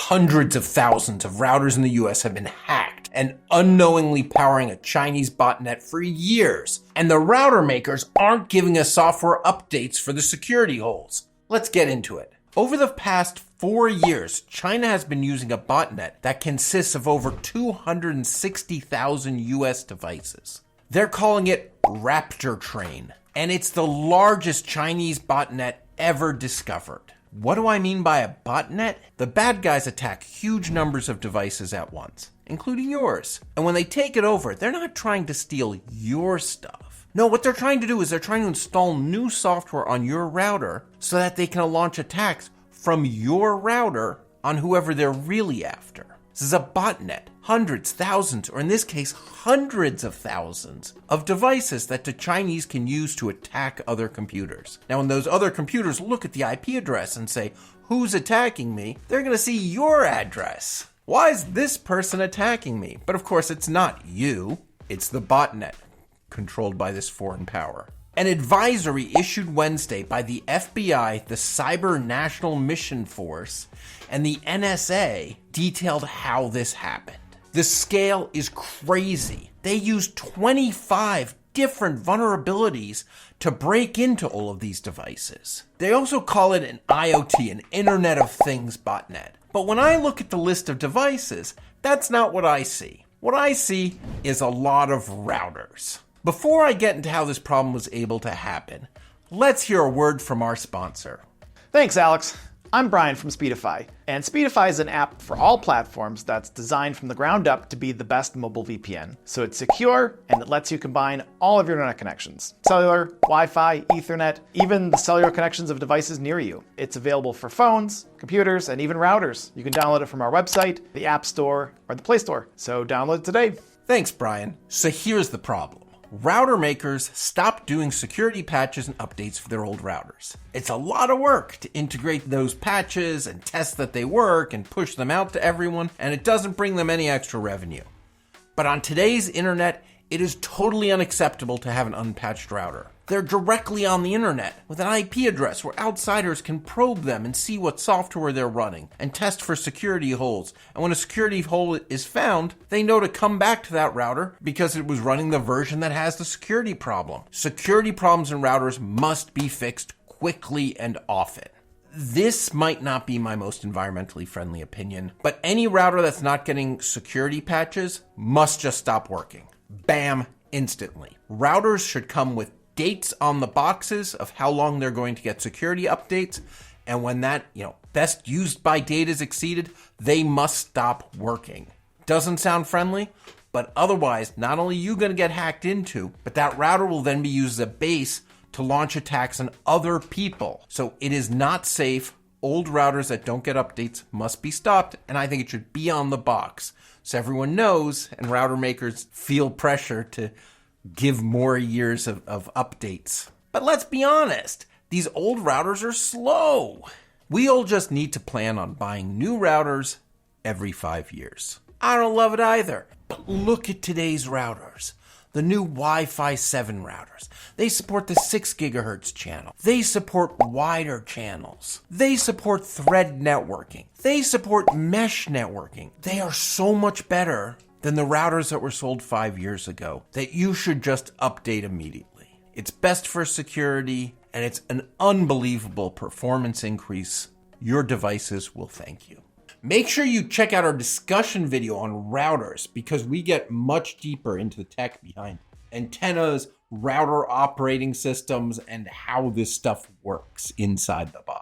Hundreds of thousands of routers in the US have been hacked and unknowingly powering a Chinese botnet for years. And the router makers aren't giving us software updates for the security holes. Let's get into it. Over the past 4 years, China has been using a botnet that consists of over 260,000 US devices. They're calling it Raptor Train, and it's the largest Chinese botnet ever discovered. What do I mean by a botnet? The bad guys attack huge numbers of devices at once, including yours. And when they take it over, they're not trying to steal your stuff. No, what they're trying to do is they're trying to install new software on your router so that they can launch attacks from your router on whoever they're really after. This is a botnet. Hundreds, thousands, or in this case, hundreds of thousands of devices that the Chinese can use to attack other computers. Now, when those other computers look at the IP address and say, who's attacking me? They're going to see your address. Why is this person attacking me? But of course, it's not you. It's the botnet controlled by this foreign power. An advisory issued Wednesday by the FBI, the Cyber National Mission Force, and the NSA detailed how this happened. The scale is crazy. They used 25 different vulnerabilities to break into all of these devices. They also call it an IoT, an Internet of Things botnet. But when I look at the list of devices, that's not what I see. What I see is a lot of routers. Before I get into how this problem was able to happen, let's hear a word from our sponsor. Thanks, Alex. I'm Brian from Speedify, and Speedify is an app for all platforms that's designed from the ground up to be the best mobile VPN. So it's secure, and it lets you combine all of your internet connections. Cellular, Wi-Fi, Ethernet, even the cellular connections of devices near you. It's available for phones, computers, and even routers. You can download it from our website, the App Store, or the Play Store. So download it today. Thanks, Brian. So here's the problem. Router makers stopped doing security patches and updates for their old routers. It's a lot of work to integrate those patches and test that they work and push them out to everyone, and it doesn't bring them any extra revenue. But on today's internet, it is totally unacceptable to have an unpatched router. They're directly on the internet with an IP address where outsiders can probe them and see what software they're running and test for security holes. And when a security hole is found, they know to come back to that router because it was running the version that has the security problem. Security problems in routers must be fixed quickly and often. This might not be my most environmentally friendly opinion, but any router that's not getting security patches must just stop working. Bam, instantly. Routers should come with dates on the boxes of how long they're going to get security updates. And when that, best used by date is exceeded, they must stop working. Doesn't sound friendly, but otherwise, not only are you going to get hacked into, but that router will then be used as a base to launch attacks on other people. So it is not safe. Old routers that don't get updates must be stopped, and I think it should be on the box so everyone knows and router makers feel pressure to give more years of updates. But let's be honest, these old routers are slow. We all just need to plan on buying new routers every 5 years. I don't love it either, but look at today's routers. The new Wi-Fi 7 routers. They support the 6 gigahertz channel. They support wider channels. They support thread networking. They support mesh networking. They are so much better than the routers that were sold 5 years ago that you should just update immediately. It's best for security, and it's an unbelievable performance increase. Your devices will thank you. Make sure you check out our discussion video on routers because we get much deeper into the tech behind antennas, router operating systems, and how this stuff works inside the box.